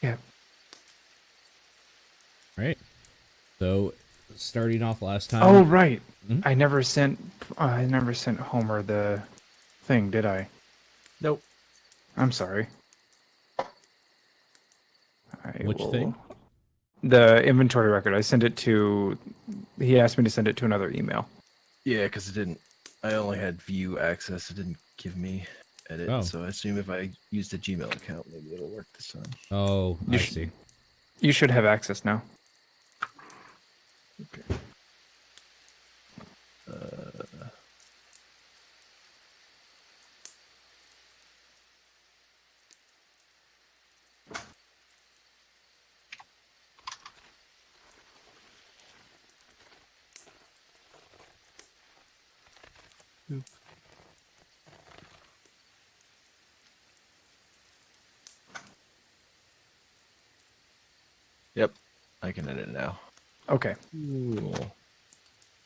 Yeah. All right. So, starting off last Oh, time. right. Mhm. I never sent Homer the thing, did I? Nope. I'm sorry. I Which will. thing? The inventory record. I sent it to. He asked me to send it to another email. Yeah, because it didn't. I only had view access. It didn't give me edit. Oh. So I assume if I use the Gmail account, maybe it'll work this time. Oh, You, I sh- see. you should have access now. Okay. Uh, yep, I can edit now. Okay. Cool.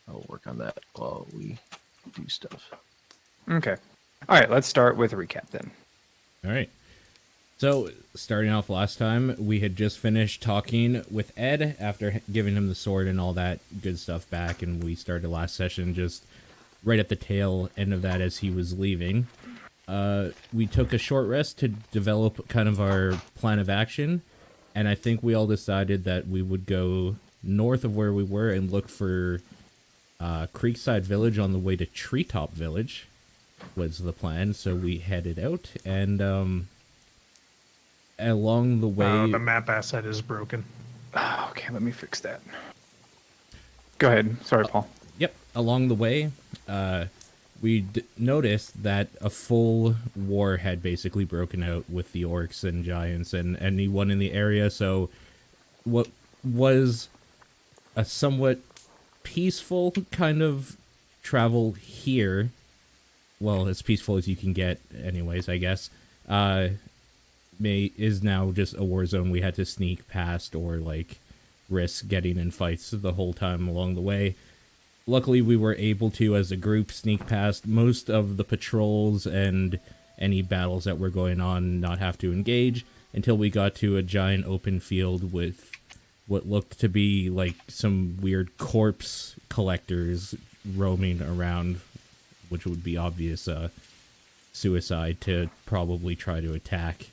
I'll work on that while we do stuff. Okay. All right. Let's start with a recap then. All right. So, starting off last time, we had just finished talking with Ed after giving him the sword and all that good stuff back, and we started last session just right at the tail end of that as he was leaving. We took a short rest to develop kind of our plan of action, and I think we all decided that we would go north of where we were and look for Creekside Village on the way to Treetop Village was the plan. So we headed out, and along the way... The map asset is broken. Okay. Let me fix that. Go ahead. Sorry, Paul. Yep, along the way, we noticed that a full war had basically broken out with the orcs and giants and anyone in the area. So what was a somewhat peaceful kind of travel here, well, as peaceful as you can get anyways, I guess, is now just a war zone we had to sneak past or like risk getting in fights the whole time along the way. Luckily, we were able to, as a group, sneak past most of the patrols and any battles that were going on, not have to engage, until we got to a giant open field with what looked to be like some weird corpse collectors roaming around, which would be obvious suicide to probably try to attack.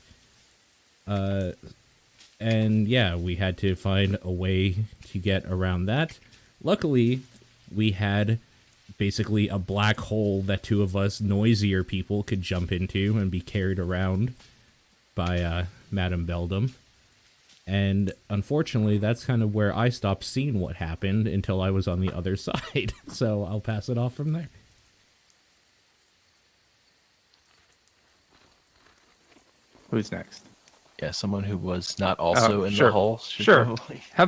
And yeah, we had to find a way to get around that. Luckily, we had basically a black hole that two of us noisier people could jump into and be carried around by Madame Beldam. And unfortunately, that's kind of where I stopped seeing what happened until I was on the other side. So I'll pass it off from there. Who's next? Yeah, someone who was not also in sure. the hull. Should Sure. probably- How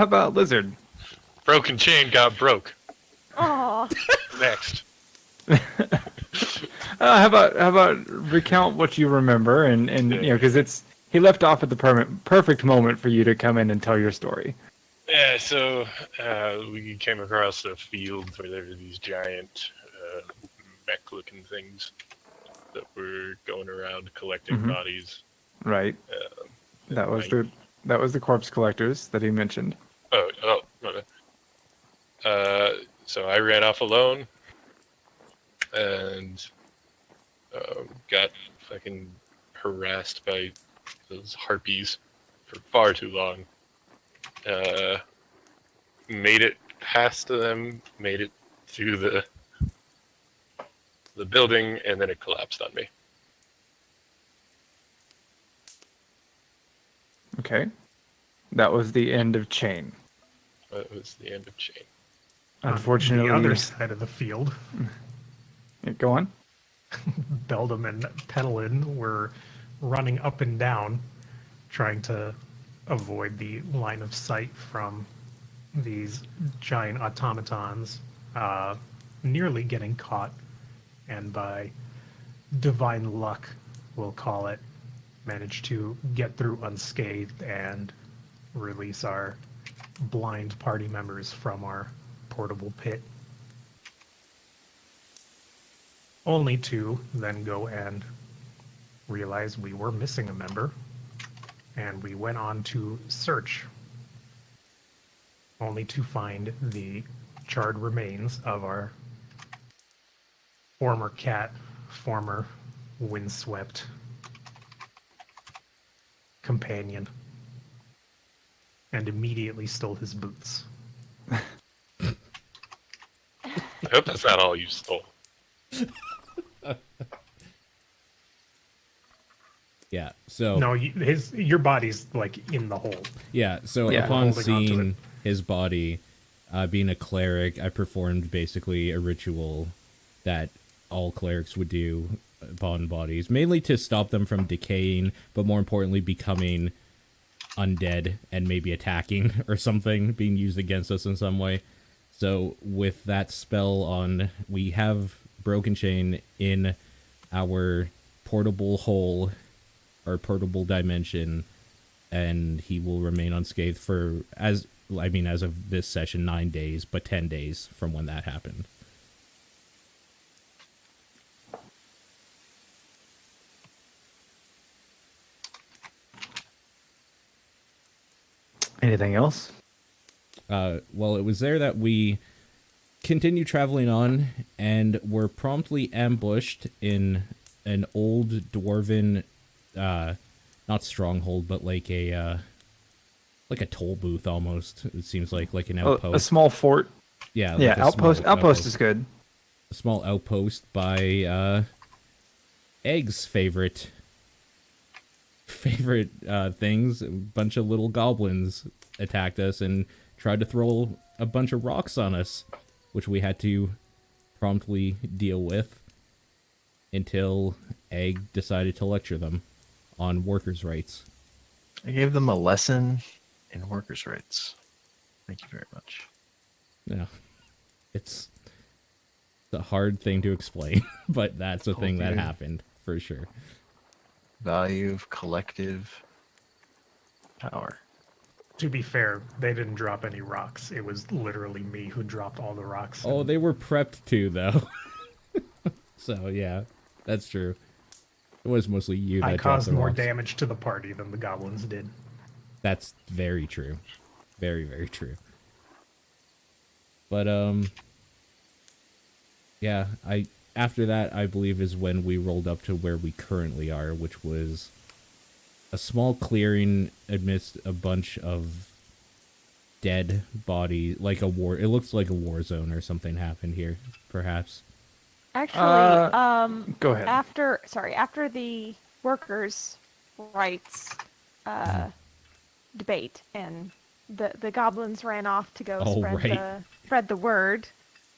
about Lizard? Broken chain got broke. Aw. Next. How about recount what you remember and because he left off at the perfect moment for you to come in and tell your story. Yeah, so we came across a field where there were these giant mech-looking things that were going around collecting Mhm. bodies. Right. That was like- the corpse collectors that he mentioned. Okay. So I ran off alone and got fucking harassed by those harpies for far too long. Made it past them, made it through the building, and then it collapsed on me. Okay. That was the end of Chain. That was the end of chain. Unfortunately, on the other side of the field, Yeah, go on. Beldam and Petalin were running up and down, trying to avoid the line of sight from these giant automatons, nearly getting caught, and by divine luck, we'll call it, managed to get through unscathed and release our blind party members from our portable pit. Only to then go and realize we were missing a member and we went on to search, only to find the charred remains of our former cat, former windswept companion, and immediately stole his boots. I hope that's not all you stole. Yeah. So No, your body's like in the hole. yeah. So Yeah. upon Holding on to seeing his body, being a cleric, I performed basically a ritual that all clerics would do upon bodies, mainly to stop them from decaying, but more importantly, becoming undead and maybe attacking or something, being used against us in some way. So with that spell on, we have Broken Chain in our portable hole or portable dimension, and he will remain unscathed for, as of this session, 9 days, but 10 days from when that happened. Anything else? Well, it was there that we continued traveling on and were promptly ambushed in an old dwarven, not stronghold, but like a toll booth almost. It seems like an outpost. A small fort. Yeah, like Yeah, a small outpost is good. A small outpost by Egg's favorite things. A bunch of little goblins attacked us and tried to throw a bunch of rocks on us, which we had to promptly deal with until Egg decided to lecture them on workers' rights. I gave them a lesson in workers' rights. Thank you very much. Yeah, it's a hard thing to explain, but that's a thing that dude. happened for sure. Value of collective power. To be fair, they didn't drop any rocks. It was literally me who dropped all the rocks. Oh, they were prepped too, though. So yeah, that's true. It was mostly you that I dropped caused the more rocks. damage to the party than the goblins did. That's very true. Very, very true. But yeah, after that, I believe, is when we rolled up to where we currently are, which was a small clearing amidst a bunch of dead bodies, like a war. It looks like a war zone or something happened here, perhaps. Actually, Go ahead. after the workers' rights debate, and the goblins ran off to go Oh, right. spread the word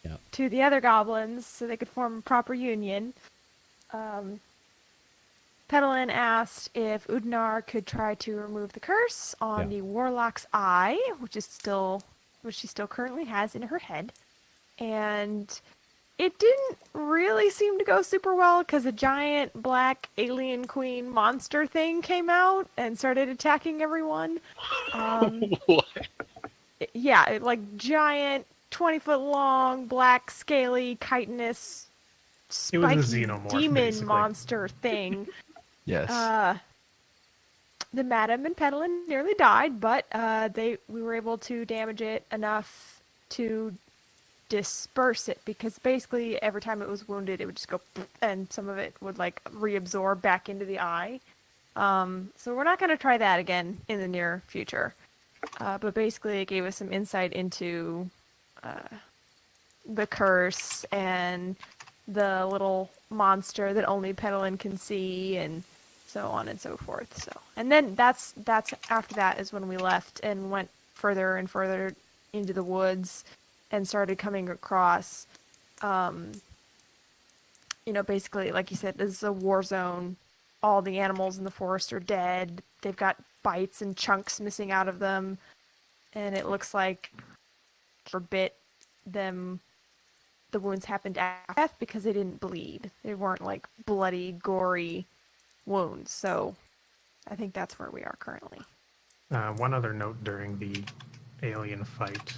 Yeah. to the other goblins so they could form a proper union. Pedalin asked if Udnar could try to remove the curse on Yeah. the warlock's eye, which she still currently has in her head, and it didn't really seem to go super well because a giant black alien queen monster thing came out and started attacking everyone. What? Yeah, like giant, 20-foot long, black, scaly, chitinous, It was a spiky xenomorph, demon basically. monster thing. Yes. The Madam and Pedalin nearly died, but we were able to damage it enough to disperse it, because basically every time it was wounded, it would just go and some of it would like reabsorb back into the eye. So we're not going to try that again in the near future. But basically it gave us some insight into the curse and the little monster that only Pedalin can see, and so on and so forth. So, and then that's after that is when we left and went further and further into the woods and started coming across, basically, like you said, this is a war zone. All the animals in the forest are dead. They've got bites and chunks missing out of them. And it looks like for bit them, the wounds happened after death because they didn't bleed. They weren't like bloody, gory wounds. So I think that's where we are currently. One other note during the alien fight,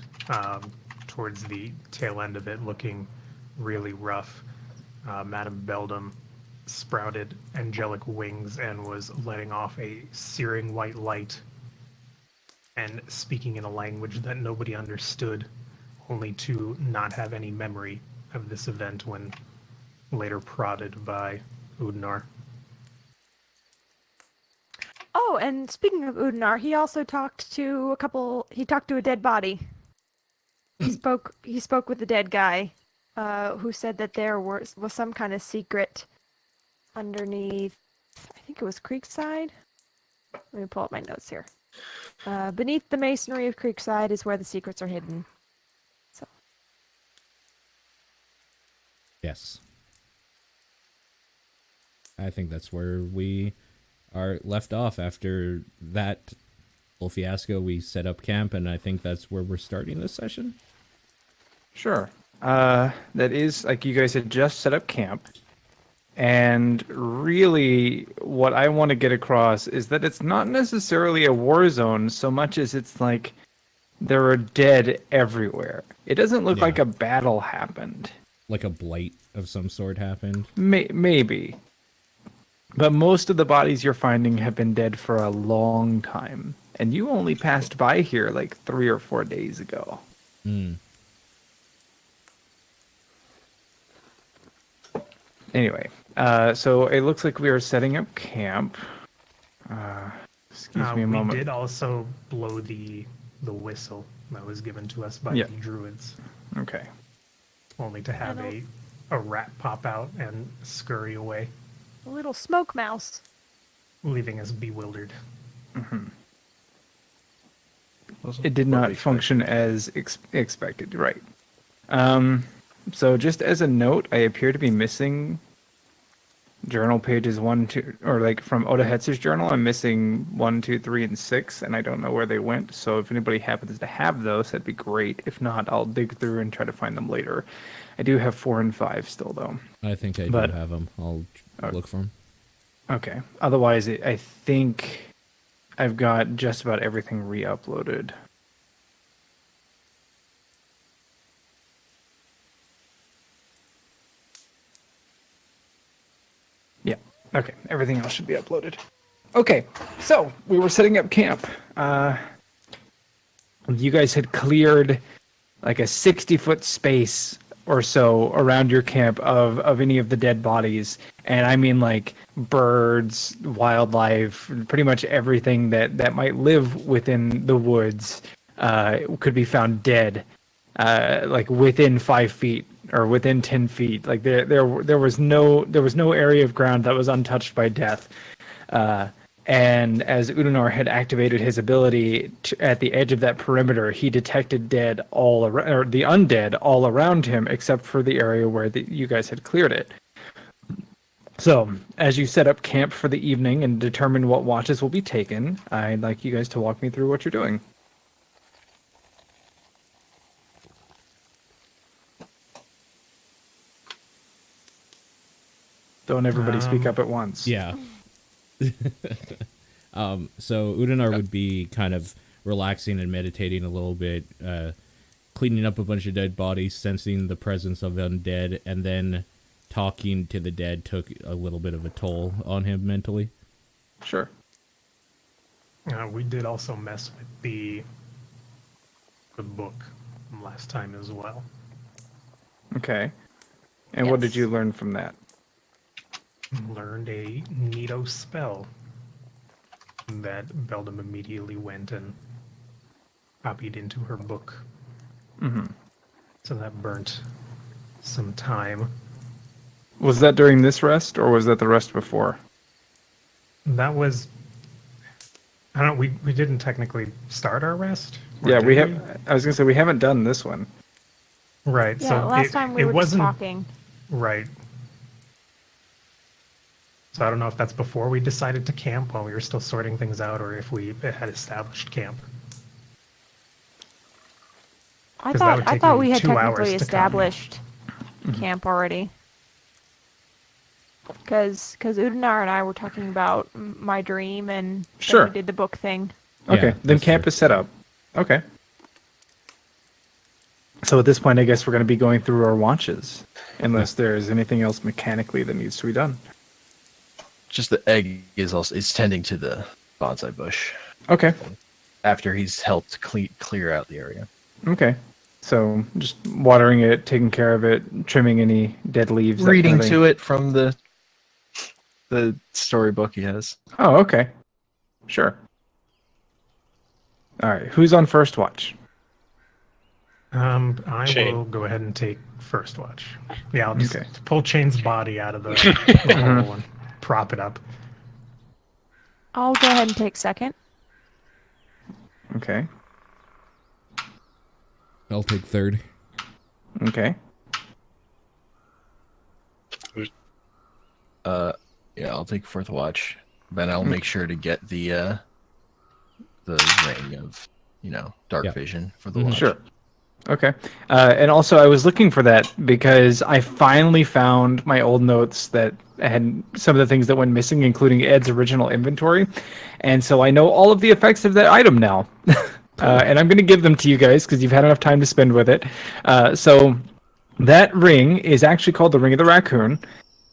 towards the tail end of it, looking really rough, Madame Beldam sprouted angelic wings and was letting off a searing white light and speaking in a language that nobody understood, only to not have any memory of this event when later prodded by Udnar. Oh, and speaking of Udnar, he also talked to a dead body. He spoke with the dead guy, who said that there was some kind of secret underneath, I think it was Creekside. Let me pull up my notes here. Beneath the masonry of Creekside is where the secrets are hidden. So. Yes. I think that's where we are left off after that whole fiasco. We set up camp, and I think that's where we're starting this session. Sure. That is, like, you guys had just set up camp. And really, what I want to get across is that it's not necessarily a war zone so much as it's like there are dead everywhere. It doesn't look like a battle happened. Like a blight of some sort happened. Maybe. But most of the bodies you're finding have been dead for a long time. And you only passed by here like 3 or 4 days ago. Anyway, so it looks like we are setting up camp. Excuse me a moment. We did also blow the whistle that was given to us by the druids. Okay. Only to have a rat pop out and scurry away, A little smoke mouse. leaving us bewildered. It did not function as expected, right. So just as a note, I appear to be missing journal pages 1, 2, or like from Oda Hetzer's journal, I'm missing 1, 2, 3, and 6, and I don't know where they went. So if anybody happens to have those, that'd be great. If not, I'll dig through and try to find them later. I do have 4 and 5 still, though. I think I do have them. I'll look for them. Okay. Otherwise, I think I've got just about everything re-uploaded. Yeah. Okay. Everything else should be uploaded. Okay. So we were setting up camp. You guys had cleared like a 60-foot space or so around your camp of any of the dead bodies. And I mean like birds, wildlife, pretty much everything that might live within the woods could be found dead, like within 5 feet or within 10 feet. Like there was no area of ground that was untouched by death. And as Udanar had activated his ability at the edge of that perimeter, he detected dead all around, or the undead all around him, except for the area where you guys had cleared it. So, as you set up camp for the evening and determine what watches will be taken, I'd like you guys to walk me through what you're doing. Don't everybody speak up at once. Yeah. So Udanar would be kind of relaxing and meditating a little bit, cleaning up a bunch of dead bodies, sensing the presence of undead, and then talking to the dead took a little bit of a toll on him mentally. Sure. We did also mess with the book from last time as well. Okay. And what did Yes. you learn from that? Learned a neato spell that Beldam immediately went and copied into her book. So that burnt some time. Was that during this rest, or was that the rest before? That was... I don't know, we didn't technically start our rest? Or Yeah, did we have. I was gonna say we haven't done this one. Right, Yeah, so last time we it were just wasn't... talking. Right. So I don't know if that's before we decided to camp while we were still sorting things out, or if we had established camp. I 'Cause that would thought take me we had 2 hours technically to come. established camp already. Because Udanar and I were talking about my dream, and then Sure. we did the book thing. Okay, Yeah, then that's camp true. is set up. Okay. So at this point, I guess we're going to be going through our watches, unless there's anything else mechanically that needs to be done. just the egg is tending to the bonsai bush Okay. after he's helped clear out the area. Okay. So just watering it, taking care of it, trimming any dead leaves. Reading to it from the storybook he has. Oh, okay. Sure. All right. Who's on first watch? I Chain. will go ahead and take first watch. Yeah, I'll just Okay. pull Chain's body out of the hole and prop it up. I'll go ahead and take second. Okay. I'll take third. Okay. Yeah, I'll take fourth watch. Then I'll make sure to get the ring of, dark Yeah. vision for the watch. Sure. Okay. And also, I was looking for that because I finally found my old notes that had some of the things that went missing, including Ed's original inventory. And so I know all of the effects of that item now. And I'm going to give them to you guys because you've had enough time to spend with it. So that ring is actually called the Ring of the Raccoon.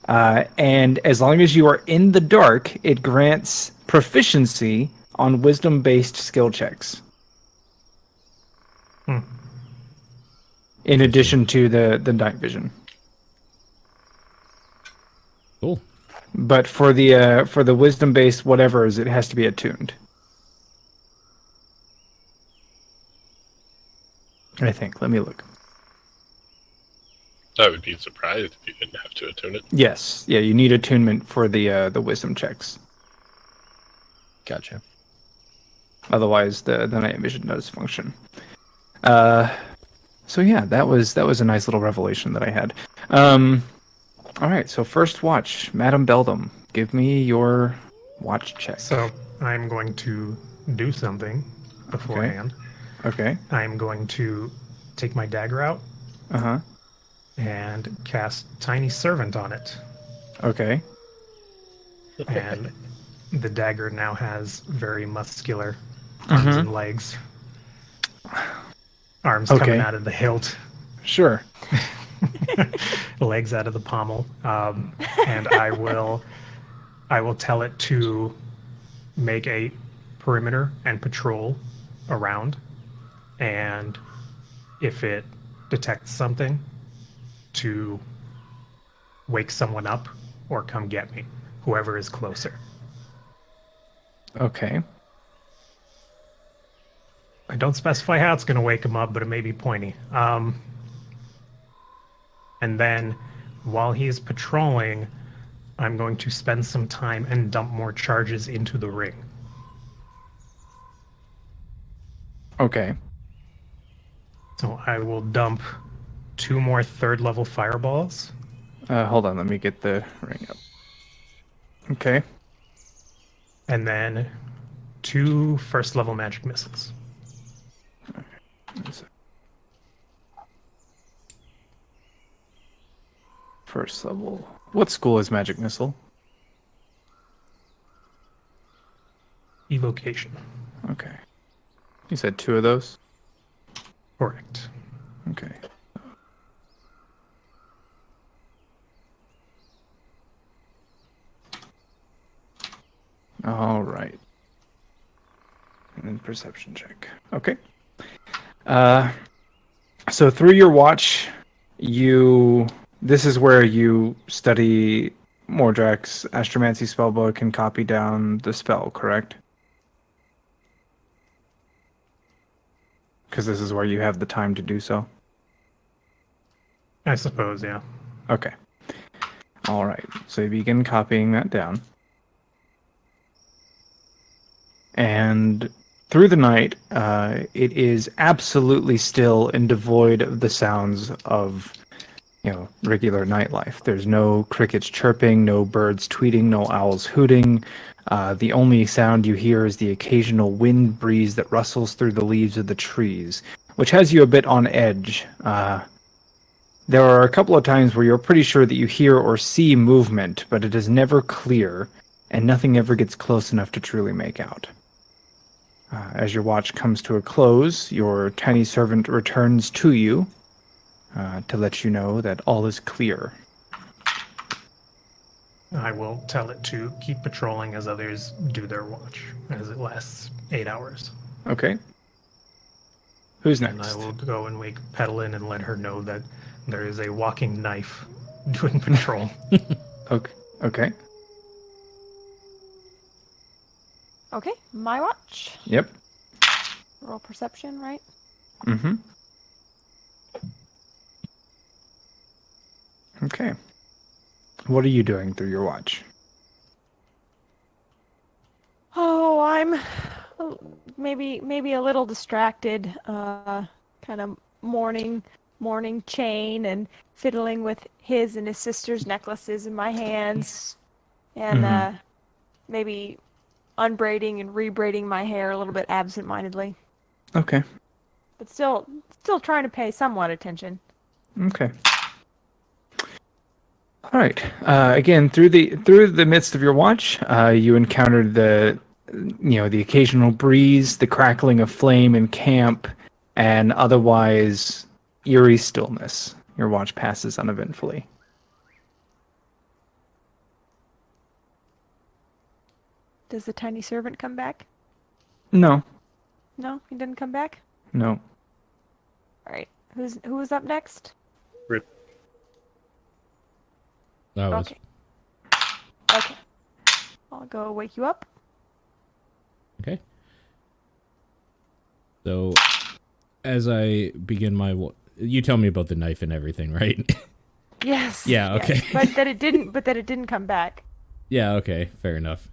And as long as you are in the dark, it grants proficiency on wisdom-based skill checks. In addition to the night vision. Cool. But for the wisdom-based whatevers, it has to be attuned. I think. Let me look. I would be surprised if you didn't have to attune it. Yes. Yeah, you need attunement for the wisdom checks. Gotcha. Otherwise, the night vision does function. So yeah, that was a nice little revelation that I had. All right, so first watch, Madam Beldam, give me your watch check. So I'm going to do something beforehand. Okay. I'm going to take my dagger out Uh-huh. and cast Tiny Servant on it. Okay. And the dagger now has very muscular arms and legs. Arms Okay. coming out of the hilt, Sure. legs out of the pommel, and I will tell it to make a perimeter and patrol around, and if it detects something, to wake someone up or come get me, whoever is closer. Okay. I don't specify how it's going to wake him up, but it may be pointy. And then while he is patrolling, I'm going to spend some time and dump more charges into the ring. Okay. So I will dump 2 more 3rd level fireballs. Hold on, let me get the ring up. Okay. And then 2 1st level magic missiles. First level. What school is Magic Missile? Evocation. Okay. You said 2 of those? Correct. Okay. All right. And then perception check. Okay. So through your watch, this is where you study Mordrak's astromancy spellbook and copy down the spell, correct? Because this is where you have the time to do so. I suppose, yeah. Okay. All right. So you begin copying that down. And through the night, it is absolutely still and devoid of the sounds of, regular nightlife. There's no crickets chirping, no birds tweeting, no owls hooting. The only sound you hear is the occasional wind breeze that rustles through the leaves of the trees, which has you a bit on edge. There are a couple of times where you're pretty sure that you hear or see movement, but it is never clear, and nothing ever gets close enough to truly make out. As your watch comes to a close, your tiny servant returns to you to let you know that all is clear. I will tell it to keep patrolling as others do their watch, as it lasts 8 hours. Okay. Who's And next? I will go and wake Petalin and let her know that there is a walking knife doing patrol. Okay. Okay. Okay, my watch. Yep. Roll perception, right? Mm-hmm. Okay. What are you doing through your watch? Oh, I'm maybe a little distracted. Kind of mourning Chain and fiddling with his and his sister's necklaces in my hands, and Mhm. maybe unbraiding and rebraiding my hair a little bit absent-mindedly, Okay. but still trying to pay somewhat attention. Okay. All right. Again, through the midst of your watch, you encountered the occasional breeze, the crackling of flame in camp, and otherwise eerie stillness. Your watch passes uneventfully. Does the tiny servant come back? No. No, he didn't come back. No. All right. Who was up next? That was Okay. Okay. I'll go wake you up. okay. So, as I begin you tell me about the knife and everything, right? Yes. Yeah, yes. okay. But that it didn't come back. Yeah, okay, fair enough.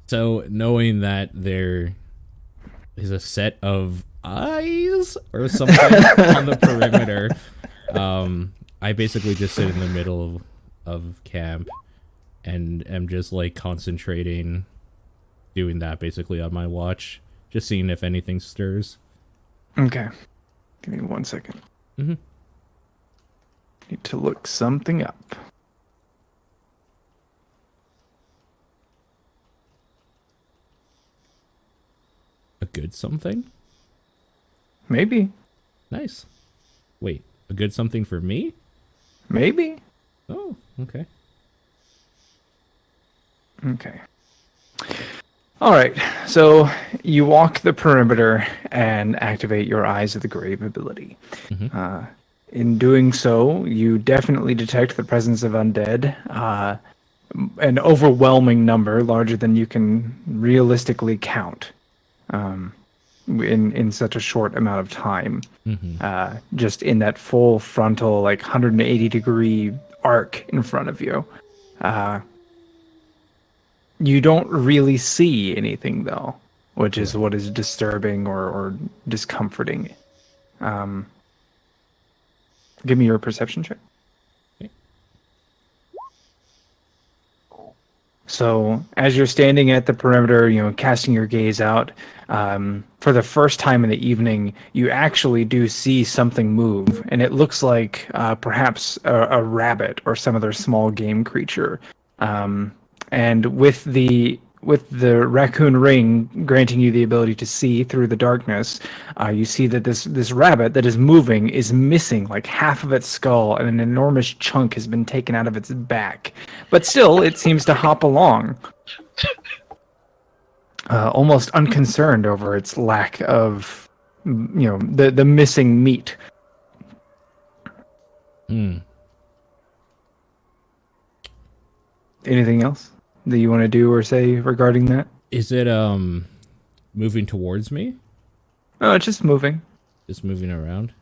So, knowing that there is a set of eyes or something on the perimeter, I basically just sit in the middle of camp and am just like concentrating, doing that basically on my watch, just seeing if anything stirs. Okay. Give me 1 second. Mhm. Need to look something up. A good something? Maybe. Nice. Wait, a good something for me? Maybe. Oh, okay. Okay. All right. So you walk the perimeter and activate your Eyes of the Grave ability. Mhm. In doing so, you definitely detect the presence of undead. An overwhelming number, larger than you can realistically count, in such a short amount of time. Just in that full frontal, like 180-degree arc in front of you. You don't really see anything, though, which is what is disturbing or discomforting. Give me your perception check. Okay. So, as you're standing at the perimeter, casting your gaze out, for the first time in the evening, you actually do see something move, and it looks like perhaps a rabbit or some other small game creature. And with the raccoon ring granting you the ability to see through the darkness, you see that this rabbit that is moving is missing like half of its skull, and an enormous chunk has been taken out of its back. But still, it seems to hop along, almost unconcerned over its lack of, the missing meat. Anything else that you want to do or say regarding that? Is it moving towards me? Oh, it's just moving. Just moving around?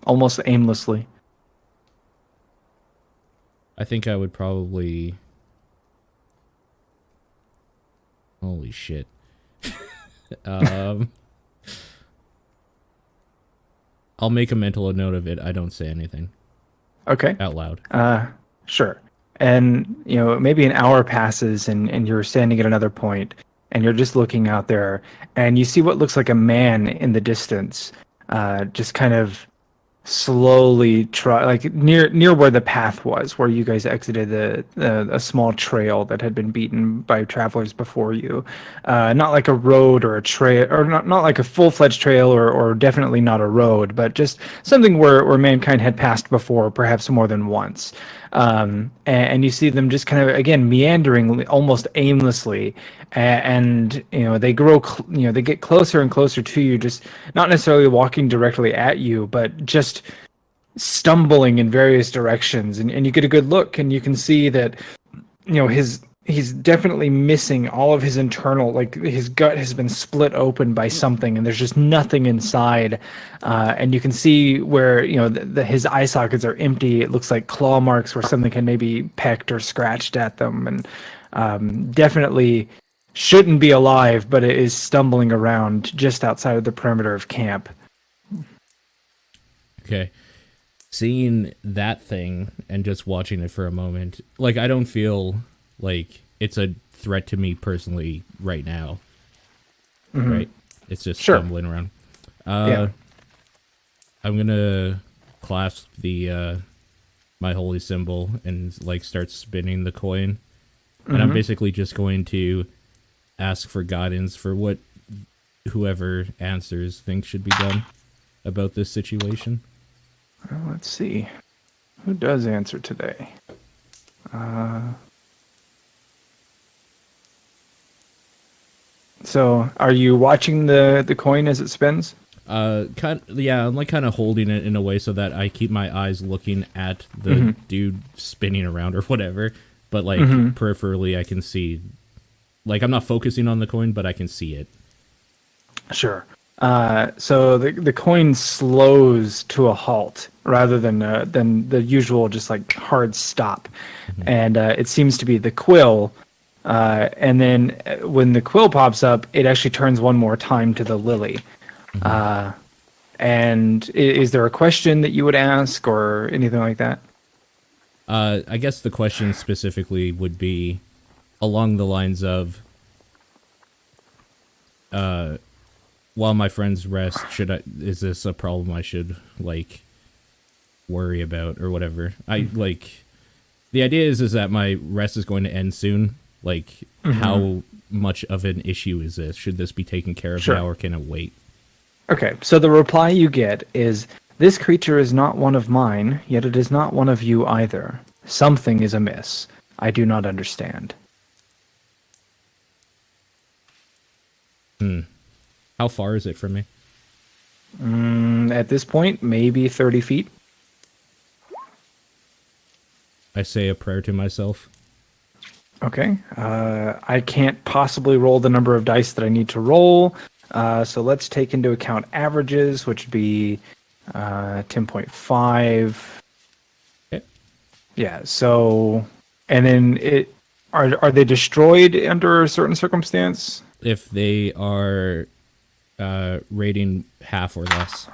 Almost aimlessly. I think I would probably... Holy shit. I'll make a mental note of it. I don't say anything Okay. out loud. Sure. And, maybe an hour passes and you're standing at another point and you're just looking out there and you see what looks like a man in the distance, just kind of slowly try, like near where the path was, where you guys exited a small trail that had been beaten by travelers before you. Not like a road or a trail, or not like a full-fledged trail, or definitely not a road, but just something where mankind had passed before, perhaps more than once. And you see them just kind of, again, meandering almost aimlessly, and they grow, they get closer and closer to you, just not necessarily walking directly at you, but just stumbling in various directions. And you get a good look, and you can see that he's definitely missing all of his internal, like his gut has been split open by something, and there's just nothing inside. And you can see where his eye sockets are empty. It looks like claw marks where something had maybe pecked or scratched at them, and definitely shouldn't be alive, but it is stumbling around just outside of the perimeter of camp. Okay. Seeing that thing and just watching it for a moment, like, I don't feel like it's a threat to me personally right now. Mm-hmm. Right? It's just stumbling around. Yeah. I'm gonna clasp the my holy symbol and like start spinning the coin. And I'm basically just going to ask for guidance for what whoever answers thinks should be done about this situation. Well, let's see. Who does answer today? So, are you watching the coin as it spins? I'm like kind of holding it in a way so that I keep my eyes looking at the dude spinning around or whatever, but like peripherally I can see, like, I'm not focusing on the coin, but I can see it. Sure. So the coin slows to a halt rather than the usual just like hard stop, and it seems to be the quill. And then when the quill pops up, it actually turns one more time to the lily. And is there a question that you would ask or anything like that? I guess the question specifically would be along the lines of, while my friends rest, is this a problem I should like worry about or whatever? The idea is that my rest is going to end soon. Like, how much of an issue is this? Should this be taken care of now, or can it wait? Okay, so the reply you get is, "This creature is not one of mine, yet it is not one of you either. Something is amiss. I do not understand." How far is it from me? At this point, maybe 30 feet. I say a prayer to myself. Okay. I can't possibly roll the number of dice that I need to roll. So let's take into account averages, which would be 10.5. Okay. Yeah, so... And then are they destroyed under a certain circumstance? If they are rating half or less.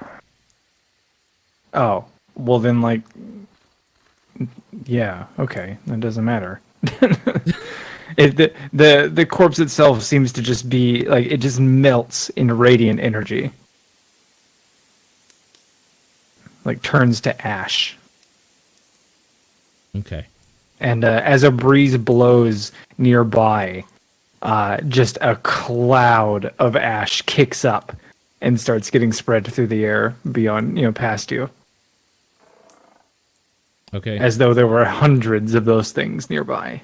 Oh, well then, like... Yeah, okay. That doesn't matter. The corpse itself seems to just be like, it just melts in radiant energy, like turns to ash. Okay. And as a breeze blows nearby, just a cloud of ash kicks up and starts getting spread through the air beyond, past you. Okay. As though there were hundreds of those things nearby.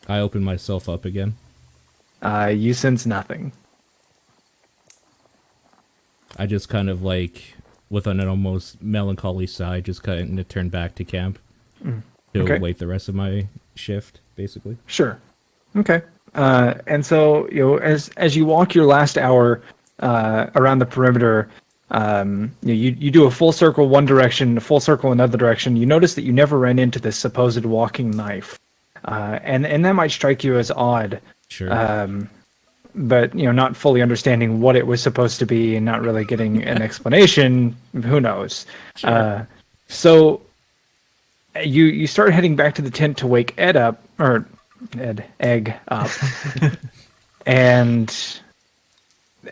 I open myself up again. You sense nothing. I just kind of like, with an almost melancholy sigh, just kind of turn back to camp to await the rest of my shift, basically. Sure. Okay. And so, as you walk your last hour around the perimeter, you do a full circle one direction, a full circle another direction. You notice that you never ran into this supposed walking knife. And that might strike you as odd. Sure. But, not fully understanding what it was supposed to be and not really getting an explanation, who knows? Sure. So you start heading back to the tent to wake Egg up, and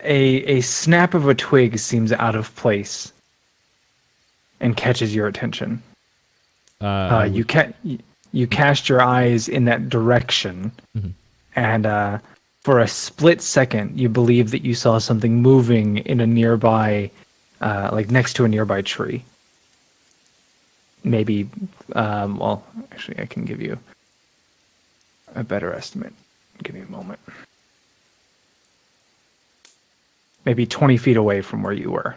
a snap of a twig seems out of place. and catches your attention. I would- You cast your eyes in that direction, and for a split second, you believe that you saw something moving in a nearby, like next to a nearby tree. Maybe, well, actually, I can give you a better estimate. Give me a moment. Maybe 20 feet away from where you were.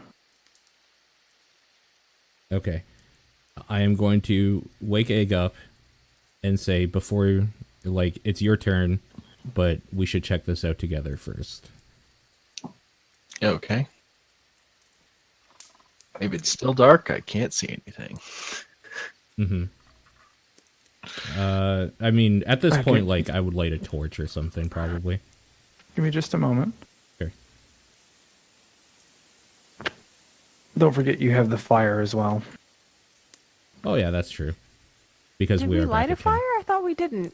Okay. I am going to wake Egg up and say before, like, it's your turn, but we should check this out together first. Okay. Maybe it's still dark. I can't see anything. I mean, at this Okay. point, like, I would light a torch or something, probably. Give me just a moment. Sure. Don't forget you have the fire as well. Oh, yeah, that's true. Because Did we we are light a back at camp. fire? I thought we didn't.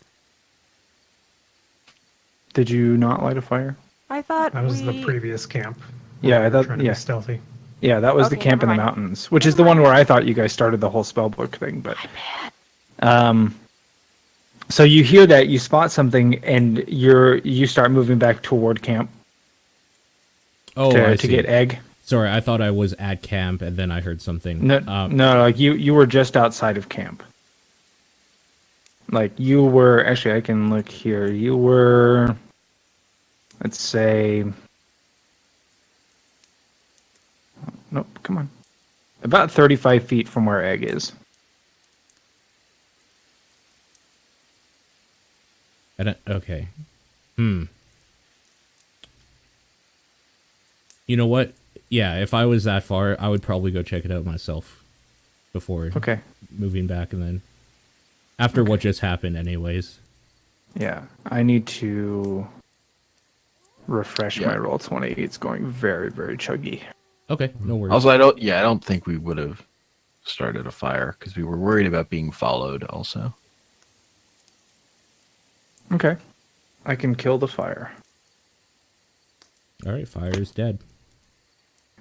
Did you not light a fire? I thought That was we... the previous camp. Yeah, where we were that- trying to yeah. be stealthy. Yeah, that was the Okay, camp in never the mind. mountains, which is the one where I thought you guys started the whole spellbook thing. But so you hear that, you spot something, and you start moving back toward camp Oh, I to see. get egg. Sorry, I thought I was at camp, and then I heard something. No, no, like you were just outside of camp. Like you were actually, I can look here. You were, let's say, nope, come on, about 35 feet from where egg is. Okay. You know what? Yeah, if I was that far, I would probably go check it out myself before Okay. moving back, and then after what just happened, anyways. Yeah, I need to refresh Yeah. my roll 20. It's going very, very chuggy. Okay, no worries. Also, I don't think we would have started a fire because we were worried about being followed. Also, Okay, I can kill the fire. All right, fire is dead.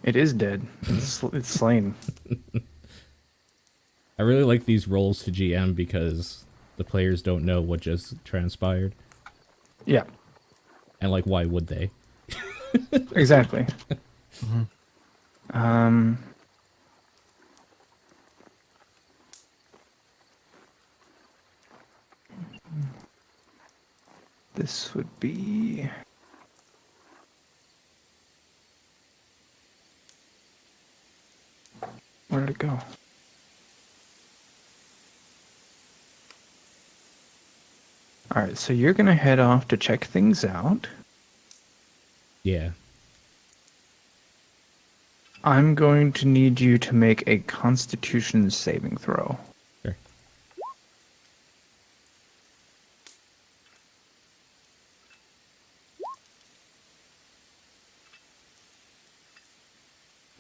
It is dead. It's slain. I really like these rolls to GM because the players don't know what just transpired, Yeah, and like, why would they? exactly. This would be. Where did it go? All right, so you're gonna head off to check things out. Yeah. I'm going to need you to make a Constitution saving throw. Sure.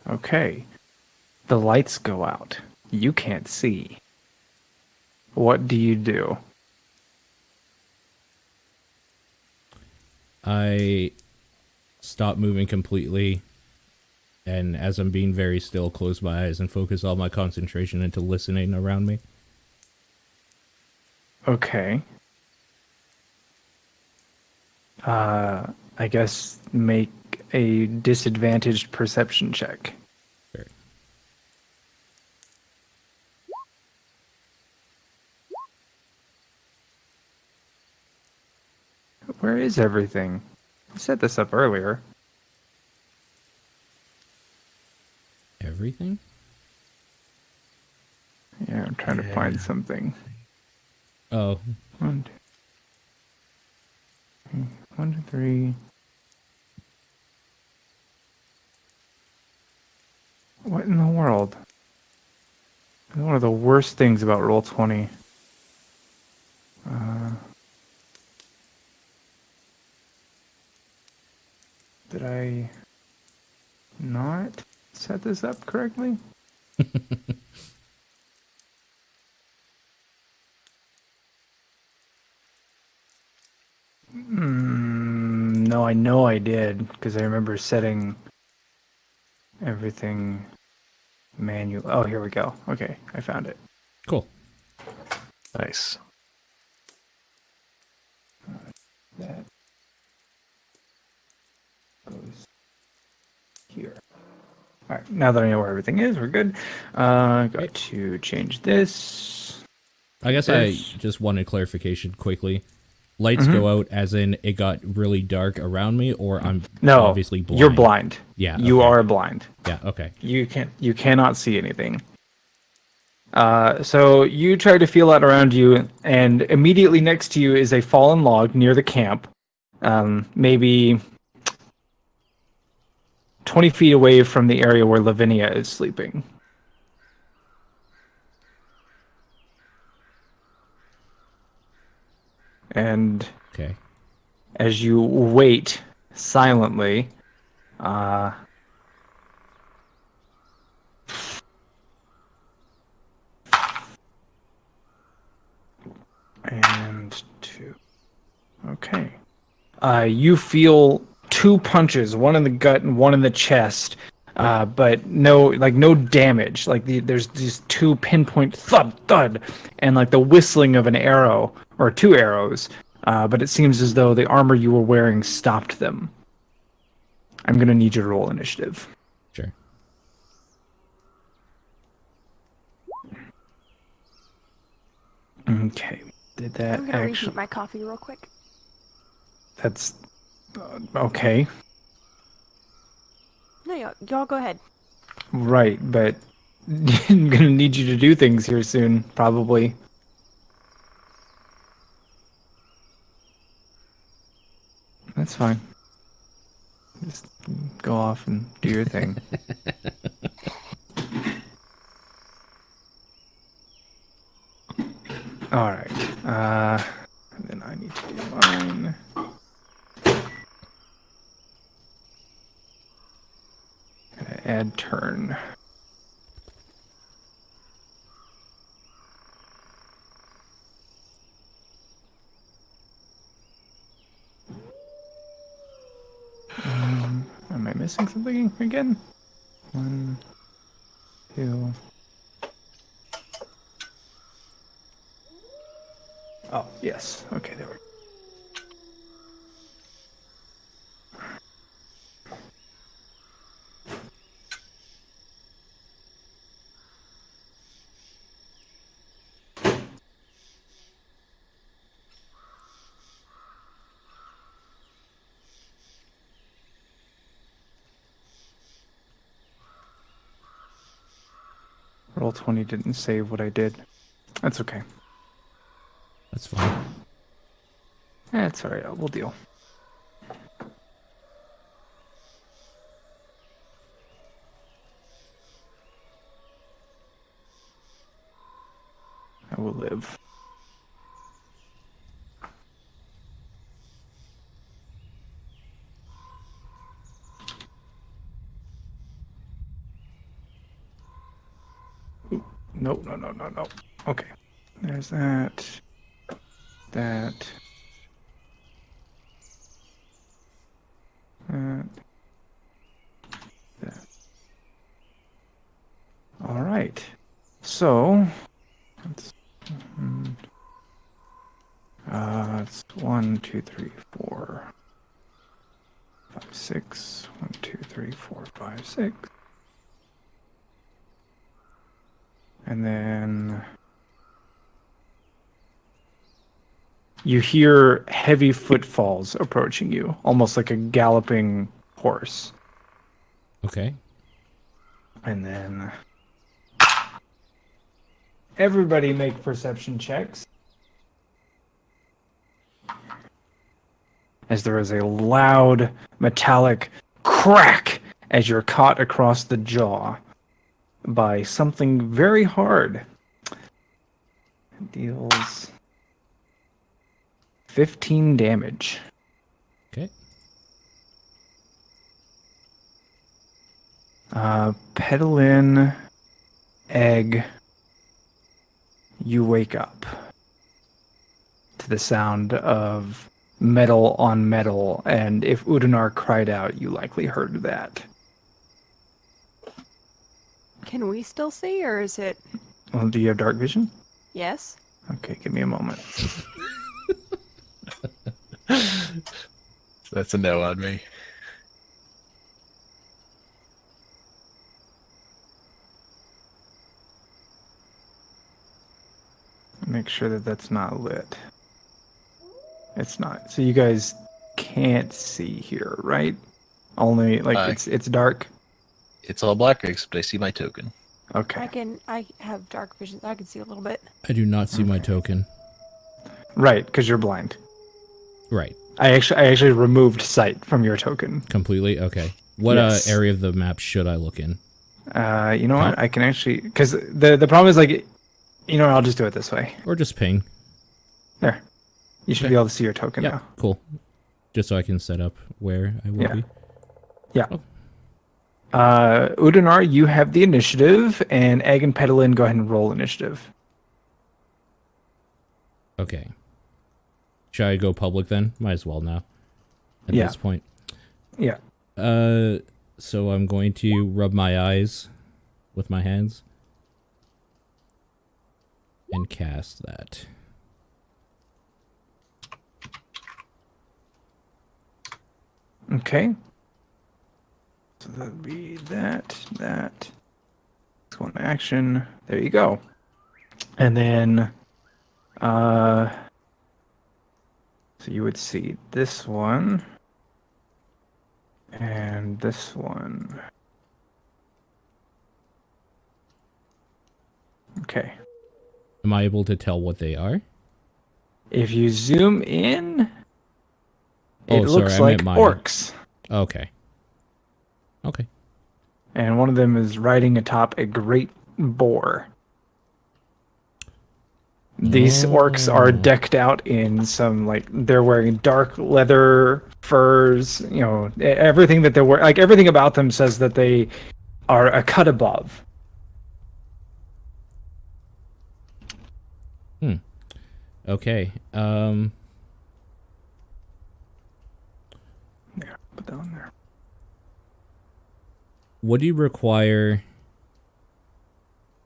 Okay. The lights go out. You can't see. What do you do? I stop moving completely, and as I'm being very still, close my eyes and focus all my concentration into listening around me. Okay. I guess make a disadvantaged perception check. Sure. Where is everything? I set this up earlier. Everything? Yeah, I'm trying to find something. Oh, One, two, three. What in the world? One of the worst things about Roll20. Did I not set this up correctly? No, I know I did because I remember setting everything. Manual. Oh, here we go. Okay, I found it. Cool. Nice. That goes here. All right, now that I know where everything is, we're good. Got to change this. I guess I just wanted clarification quickly. Lights go out as in it got really dark around me, or I'm obviously blind. You're blind. Yeah, You okay. are blind. Yeah, okay. You cannot see anything. So you try to feel out around you, and immediately next to you is a fallen log near the camp. Maybe 20 feet away from the area where Lavinia is sleeping. And Okay. as you wait silently, and 2. Okay. You feel 2 punches, one in the gut and one in the chest, but no damage. Like there's these 2 pinpoint thud thud, and like the whistling of an arrow or 2 arrows. But it seems as though the armor you were wearing stopped them. I'm gonna need you to roll initiative. Sure. Okay. Did that I'm gonna reheat actually? my coffee real quick. That's okay. No, y'all go ahead. Right, but I'm gonna need you to do things here soon, probably. That's fine. Just go off and do your thing. All right. And then I need to do mine. Gonna add turn. Am I missing something again? 1, 2. Oh, yes. Okay, there we go. Roll20 didn't save what I did. That's okay. That's fine. That's alright, we'll deal. I will live. No. Okay. There's that. That. That. That. All right. So, it's 1, 2, 3, 4, 5, 6. 1, 2, 3, 4, 5, 6. And then you hear heavy footfalls approaching you, almost like a galloping horse. Okay. And then everybody make perception checks. As there is a loud metallic crack as you're caught across the jaw by something very hard. It deals 15 damage. Okay. Petalin, egg, you wake up to the sound of metal on metal, and if Udanar cried out, you likely heard that. Can we still see, or is it? Well, do you have dark vision? Yes. Okay, give me a moment. That's a no on me. Make sure that that's not lit. It's not. So you guys can't see here, right? Only like it's dark. It's all black except I see my token. Okay. I have dark vision. I can see a little bit. I do not see my token. Right, because you're blind. Right. I actually removed sight from your token. Completely? Okay. What Yes. area of the map should I look in? You know what? I can actually, because the problem is like, you know what? I'll just do it this way. Or just ping? There. You should be able to see your token Yeah, now. cool. Just so I can set up where I will be. Yeah. Oh. Udanar, you have the initiative, and Egg and Pedalin, go ahead and roll initiative. Okay. Should I go public then? Might as well now. At Yeah. this point. Yeah. So I'm going to rub my eyes with my hands. And cast that. Okay. So that'd be that. That's one action. There you go. And then, so you would see this one. And this one. Okay. Am I able to tell what they are? If you zoom in, Oh, it looks sorry, I like meant mine. orcs. Okay. Okay. And one of them is riding atop a great boar. These orcs are decked out in some, like, they're wearing dark leather furs, you know, everything that they're wearing, like, everything about them says that they are a cut above. Okay. There, put that on there. What do you require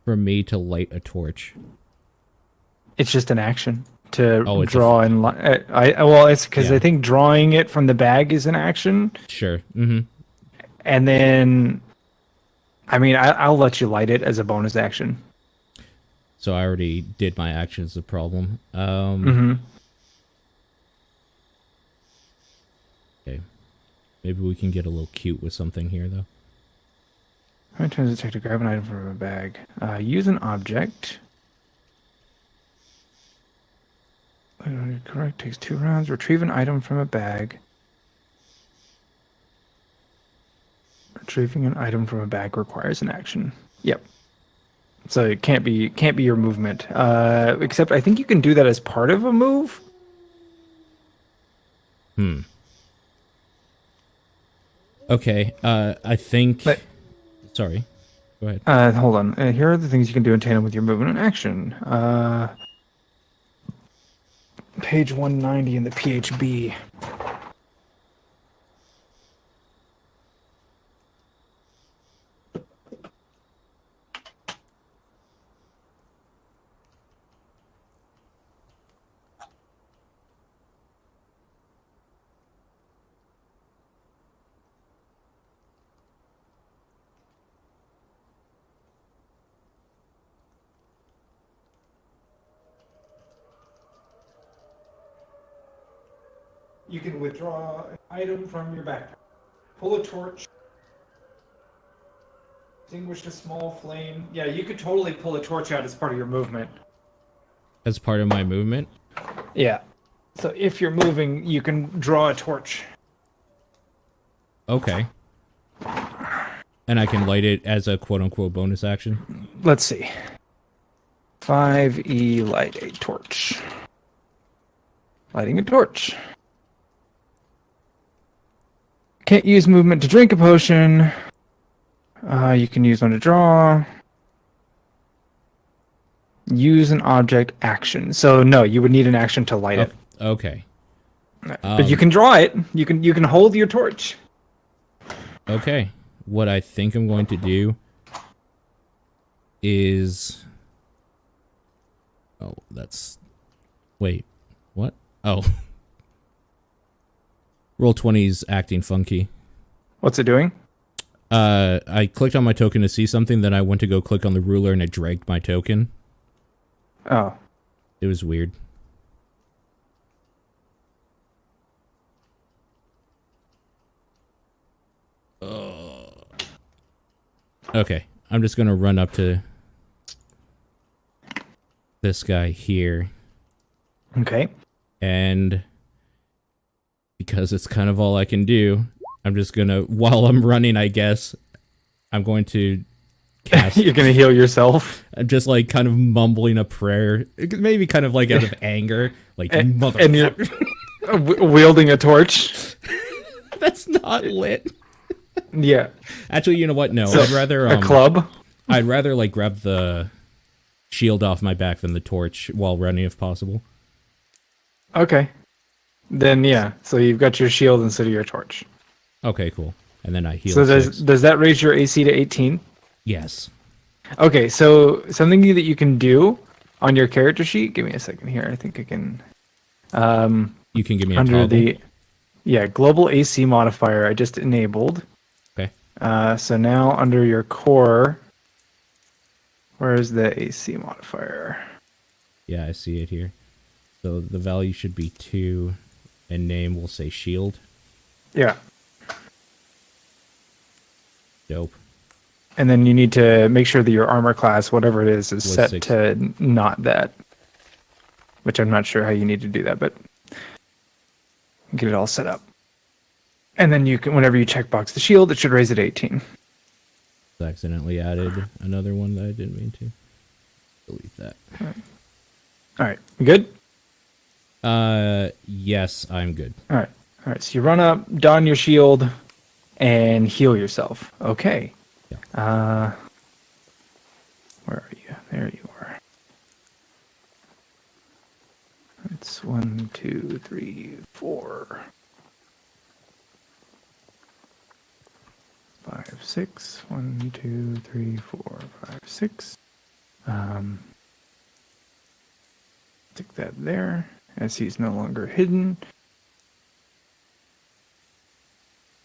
for me to light a torch? It's just an action to Oh, it's draw and well, it's because Yeah. I think drawing it from the bag is an action, Sure. Mm-hmm. and then, I mean, I'll let you light it as a bonus action. So I already did my actions, the problem. Mm-hmm. Okay. Maybe we can get a little cute with something here, though. How many times does it take to grab an item from a bag? Use an object. Correct. Takes 2 rounds. Retrieve an item from a bag. Retrieving an item from a bag requires an action. Yep. So it can't be your movement. Except I think you can do that as part of a move. Okay. I think. But- Sorry. Go ahead. Hold on. Here are the things you can do in tandem with your movement and action. Page 190 in the PHB. You can withdraw an item from your backpack. Pull a torch. Extinguish a small flame. Yeah, you could totally pull a torch out as part of your movement. As part of my movement. Yeah. So if you're moving, you can draw a torch. Okay. And I can light it as a quote-unquote bonus action. Let's see. 5E light a torch. Lighting a torch. Can't use movement to drink a potion. You can use one to draw. Use an object action. So no, you would need an action to light it. Okay. But you can draw it. You can hold your torch. Okay. What I think I'm going to do is... Oh, that's... Wait, what? Oh. Roll20's acting funky. What's it doing? I clicked on my token to see something, then I went to go click on the ruler and it dragged my token. Oh. It was weird. Okay, I'm just gonna run up to this guy here. Okay. And because it's kind of all I can do, I'm just gonna, while I'm running, I guess, I'm going to cast... You're gonna heal yourself? I'm just like kind of mumbling a prayer, maybe kind of like out of anger, like, And motherfucker. you're wielding a torch? That's not lit. Yeah. Actually, you know what? No, So, I'd rather... a club? I'd rather, like, grab the shield off my back than the torch while running, if possible. Okay. Then, yeah. So you've got your shield instead of your torch. Okay, cool. And then I heal So 6. does that raise your AC to 18? Yes. Okay, so something that you can do on your character sheet... Give me a second here. I think I can... You can give me a under toggle. the... Yeah, global AC modifier I just enabled. Okay. So now under your core... Where's the AC modifier? Yeah, I see it here. So the value should be 2, and name will say shield. Yeah. Dope. And then you need to make sure that your armor class, whatever it is Was set 6. to not that. Which I'm not sure how you need to do that, but get it all set up. And then you can, whenever you checkbox the shield, it should raise it to 18. I accidentally added another one that I didn't mean to. Delete that. All right, you good? Yes, I'm good. All right. So you run up, don your shield, and heal yourself. Okay. Yeah. Where are you? There you are. It's 1, 2, 3, 4, 5, 6. 1, 2, 3, 4, 5, 6. Stick that there, as he's no longer hidden.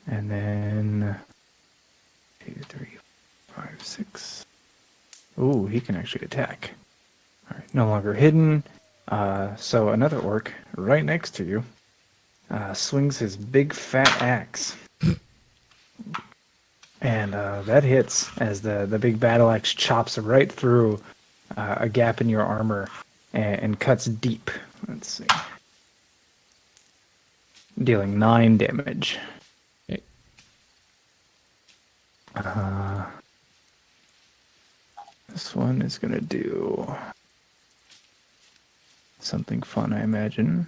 And then 2, 3, 5, 6. Ooh, he can actually attack. All right, no longer hidden. So another orc right next to you swings his big fat axe. And that hits as the big battle axe chops right through a gap in your armor and cuts deep. Let's see. Dealing 9 damage. Okay. This one is going to do something fun, I imagine.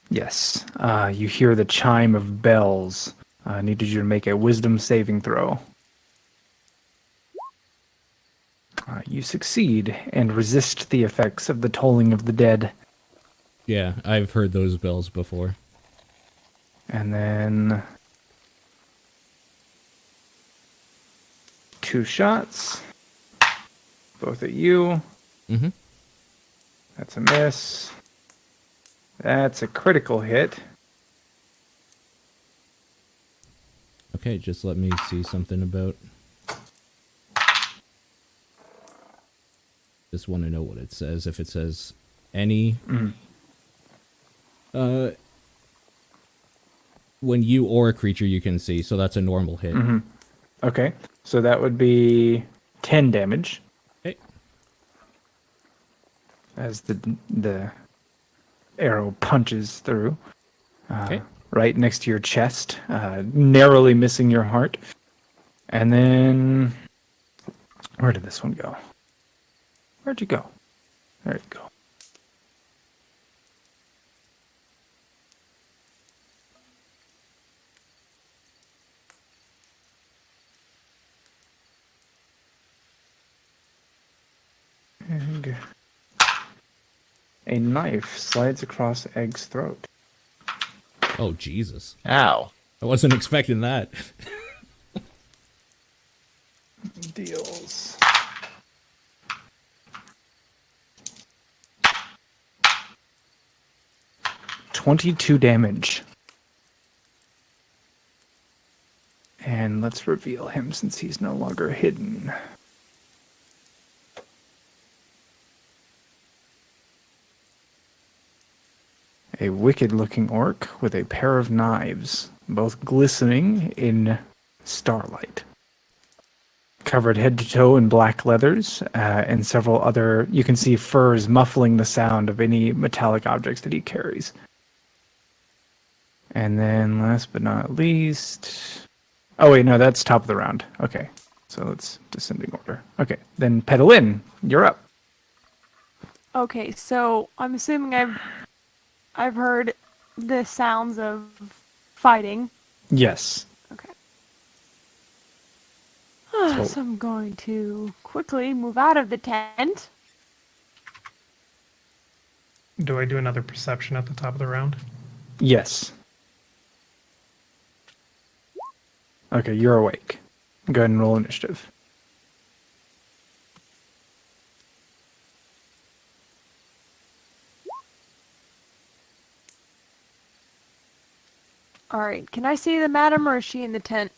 Yes. You hear the chime of bells. I needed you to make a wisdom saving throw. You succeed and resist the effects of the tolling of the dead. Yeah, I've heard those bells before. And then 2 shots. Both at you. Mm-hmm. That's a miss. That's a critical hit. Okay, just let me see something about... Just want to know what it says. If it says any... when you or a creature you can see, so that's a normal hit. Okay, so that would be 10 damage. Okay. As the arrow punches through. Okay. Right next to your chest, narrowly missing your heart. And then... Where did this one go? Where'd you go? There you go. And a knife slides across Egg's throat. Oh, Jesus. Ow. I wasn't expecting that. deals 22 damage. And let's reveal him since he's no longer hidden. A wicked-looking orc with a pair of knives, both glistening in starlight. Covered head to toe in black leathers, and several other, you can see furs muffling the sound of any metallic objects that he carries. And then last but not least, oh wait, no, that's top of the round. Okay, so it's descending order. Okay, then Pedalin, you're up. Okay, so I'm assuming I've heard the sounds of fighting. Yes. Okay. So- So I'm going to quickly move out of the tent. Do I do another perception at the top of the round? Yes. Okay, you're awake. Go ahead and roll initiative. Alright, can I see the madam or is she in the tent?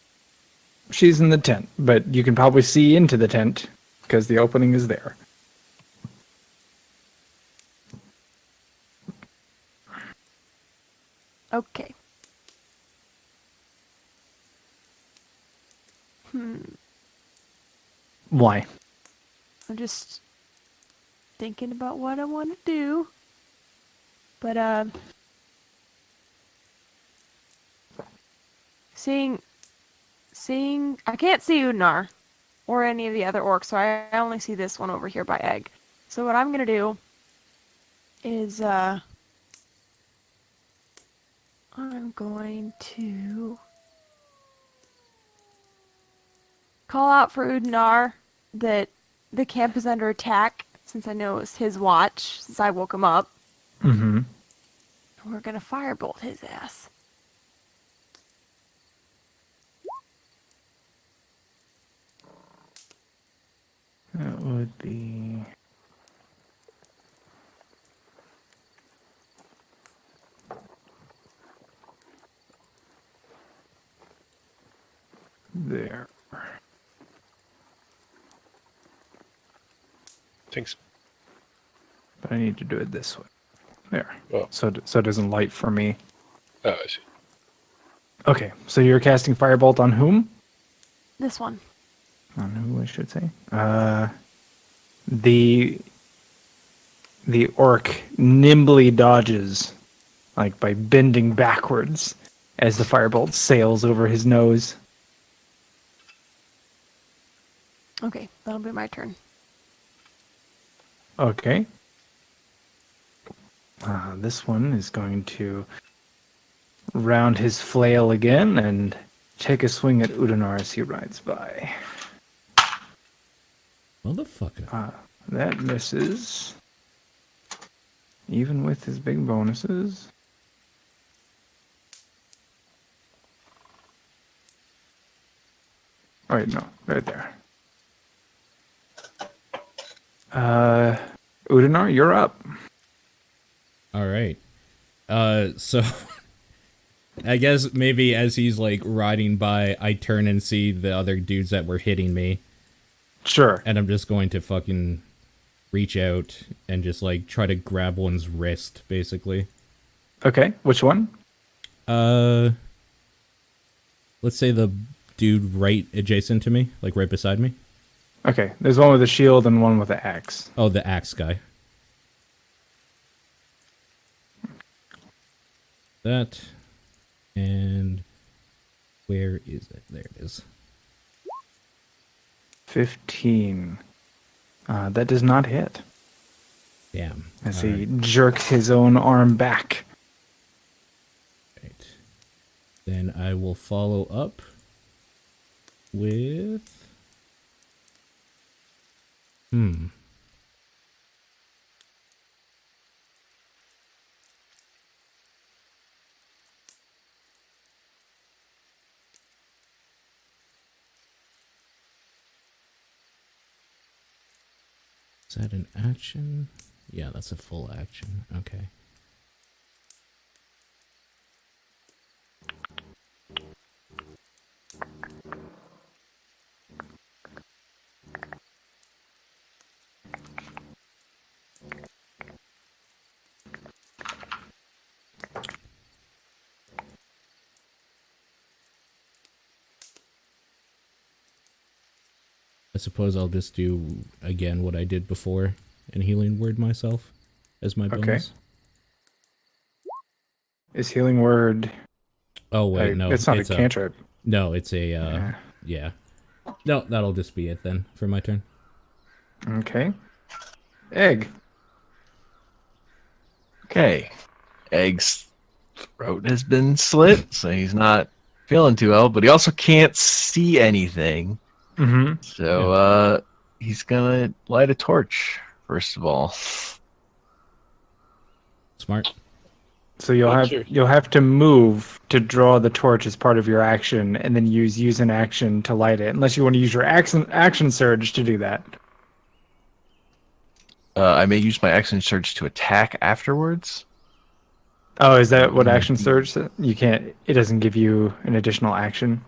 She's in the tent, but you can probably see into the tent because the opening is there. Okay. Why? I'm just thinking about what I want to do. But, seeing, I can't see Udnar or any of the other orcs, so I only see this one over here by Egg. So what I'm gonna do is, I'm going to call out for Udnar that the camp is under attack, since I know it's his watch, since I woke him up. Mm-hmm. We're gonna firebolt his ass. That would be... there. Thanks. But I need to do it this way. There. Oh. So it doesn't light for me. Oh, I see. Okay, so you're casting Firebolt on whom? This one. On who, I should say. The orc nimbly dodges, like by bending backwards, as the firebolt sails over his nose. Okay, that'll be my turn. Okay. This one is going to round his flail again and take a swing at Udanar as he rides by. Motherfucker. That misses. Even with his big bonuses. Oh, wait, no. Right there. Udanar, you're up. All right. So I guess maybe as he's like riding by, I turn and see the other dudes that were hitting me, Sure. and I'm just going to fucking reach out and just like try to grab one's wrist, basically. Okay, which one? Let's say the dude right adjacent to me, like right beside me. Okay, there's one with a shield and one with an axe. Oh, the axe guy. That. And where is it? There it is. 15. That does not hit. Damn. As All he right. jerks his own arm back. Right. Then I will follow up with... Is that an action? Yeah, that's a full action. Okay. I suppose I'll just do again what I did before and healing word myself as my bonus. Is healing word? Oh wait, no, it's not a cantrip. No, it's a yeah. No, that'll just be it then for my turn. Okay. Egg. Okay. Egg's throat has been slit, so he's not feeling too well, but he also can't see anything. Mm-hmm. So he's gonna light a torch, first of all. Smart. So you'll have to move to draw the torch as part of your action, and then use an action to light it. Unless you want to use your action surge to do that. I may use my action surge to attack afterwards. Oh, is that what action surge? You can't. It doesn't give you an additional action.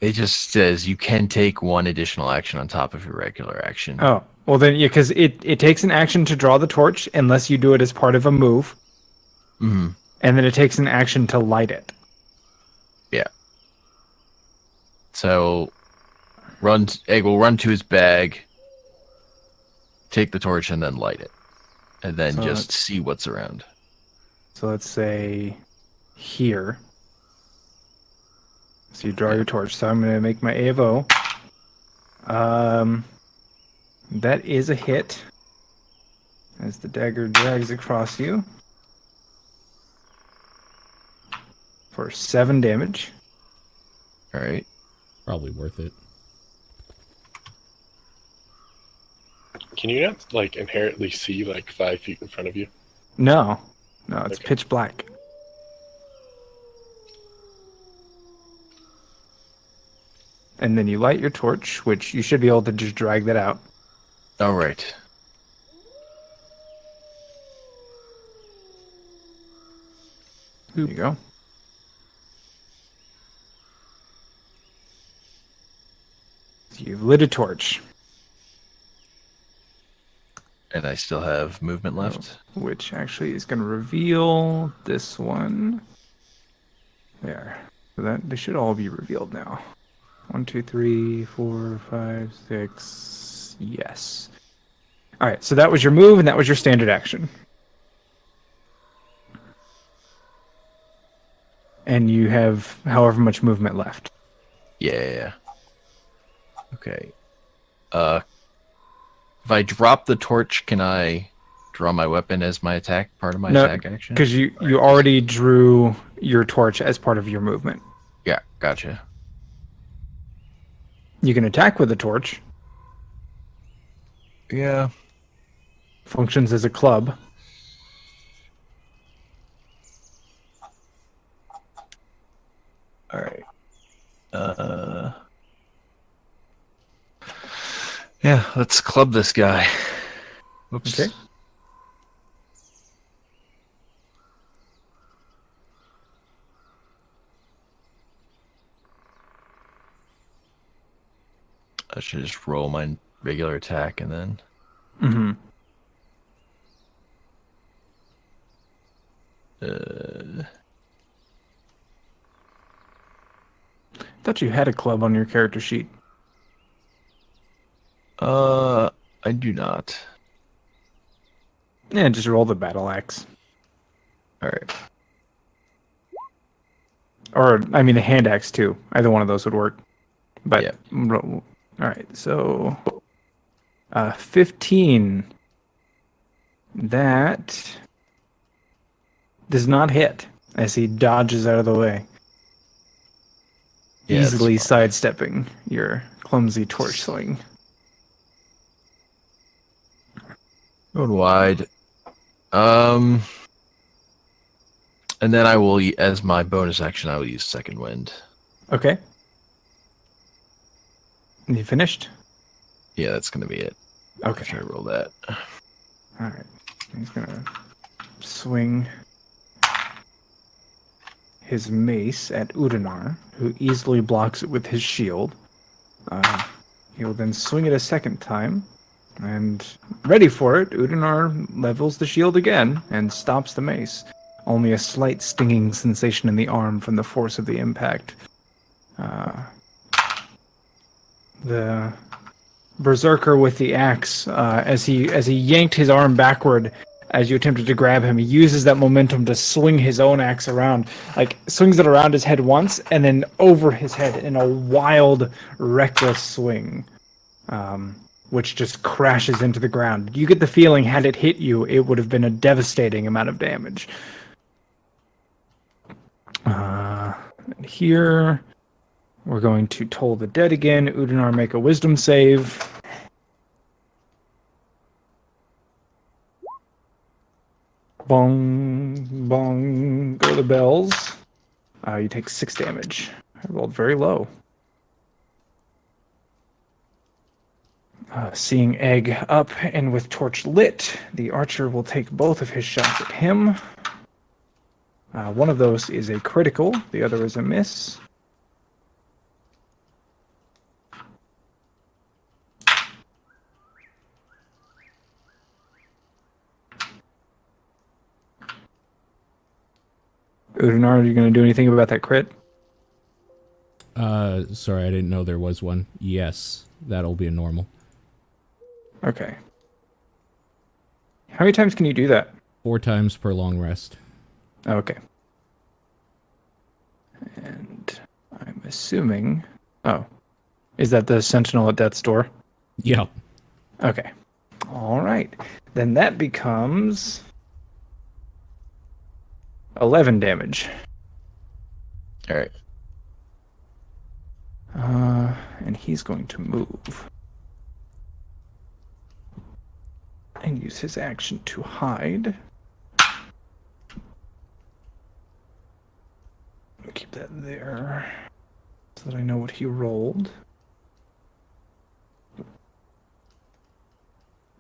It just says you can take one additional action on top of your regular action. Oh, well then, yeah, because it takes an action to draw the torch unless you do it as part of a move. Mm-hmm. And then it takes an action to light it. Yeah. So, Egg will run to his bag, take the torch, and then light it. And then just see what's around. So let's say here. So you draw your torch. So I'm going to make my A of O. That is a hit. As the dagger drags across you. For 7 damage. Alright. Probably worth it. Can you not, like, inherently see, like, 5 feet in front of you? No, it's Okay. pitch black. And then you light your torch, which you should be able to just drag that out. Alright. There you go. So you've lit a torch. And I still have movement left. Which actually is going to reveal this one. There. So that they should all be revealed now. 1, 2, 3, 4, 5, 6. Yes. All right. So that was your move, and that was your standard action. And you have however much movement left. Yeah. Okay. If I drop the torch, can I draw my weapon as my attack, part of my attack action? Because you already drew your torch as part of your movement. Yeah, gotcha. You can attack with a torch. Yeah. Functions as a club. Alright. Yeah, let's club this guy. Whoops. Okay. I should just roll my regular attack and then... Mm-hmm. I thought you had a club on your character sheet. I do not. Yeah, just roll the battle axe. Alright. Or, I mean, the hand axe, too. Either one of those would work. But, Yeah. all right, so 15. That does not hit as he dodges out of the way, Yeah, that's easily fine. sidestepping your clumsy torch swing. Going wide. And then I will, as my bonus action, I will use Second Wind. Okay. You finished? Yeah, that's going to be it. Okay. Try to roll that. All right. He's gonna swing his mace at Udinar, who easily blocks it with his shield. He'll then swing it a second time, and ready for it, Udinar levels the shield again and stops the mace. Only a slight stinging sensation in the arm from the force of the impact. The berserker with the axe, as he yanked his arm backward as you attempted to grab him, he uses that momentum to swing his own axe around, like swings it around his head once and then over his head in a wild, reckless swing, which just crashes into the ground. You get the feeling, had it hit you, it would have been a devastating amount of damage. Here, we're going to Toll the Dead again. Udinar, make a wisdom save. Bong, bong, go the bells. You take 6 damage. I rolled very low. Seeing Egg up and with torch lit, the archer will take both of his shots at him. One of those is a critical, the other is a miss. Udinar, are you going to do anything about that crit? Sorry, I didn't know there was one. Yes, that'll be a normal. Okay. How many times can you do that? 4 times per long rest. Okay. And I'm assuming... Oh. Is that the sentinel at death's door? Yeah. Okay. All right. Then that becomes 11 damage. All right. And he's going to move. And use his action to hide. Keep that there so that I know what he rolled.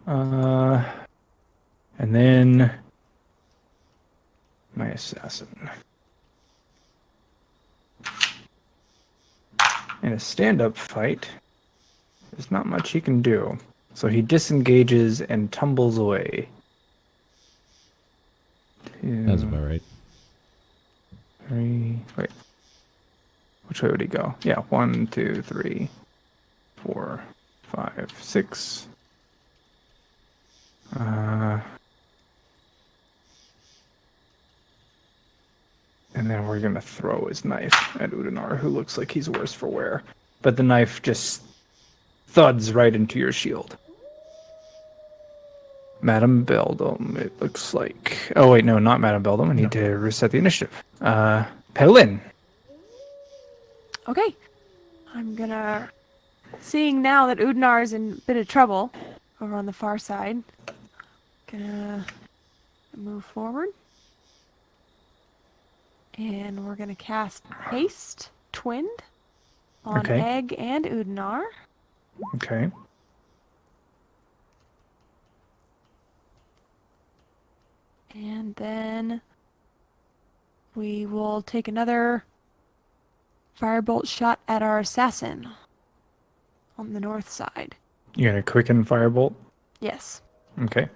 And then my assassin. In a stand-up fight, there's not much he can do. So he disengages and tumbles away. That's about right. 3. Wait. Which way would he go? Yeah, 1, 2, 3, 4, 5, 6. And then we're going to throw his knife at Udinar, who looks like he's worse for wear. But the knife just thuds right into your shield. Madame Beldam, it looks like... Oh, wait, no, not Madame Beldam. I need to reset the initiative. Pelin. Okay. I'm gonna... Seeing now that Udinar is in a bit of trouble over on the far side, gonna move forward. And we're gonna cast Haste Twinned on Okay. Egg and Udinar. Okay. And then we will take another firebolt shot at our assassin on the north side. You're going to quicken Firebolt? Yes. Okay.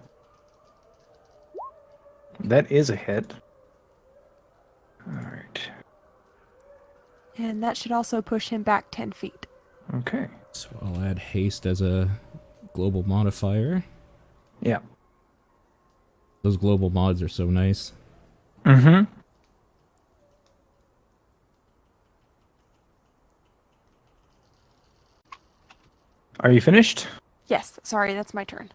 That is a hit. Alright. And that should also push him back 10 feet. Okay. So I'll add haste as a global modifier. Yeah. Those global mods are so nice. Mm-hmm. Are you finished? Yes, sorry, that's my turn.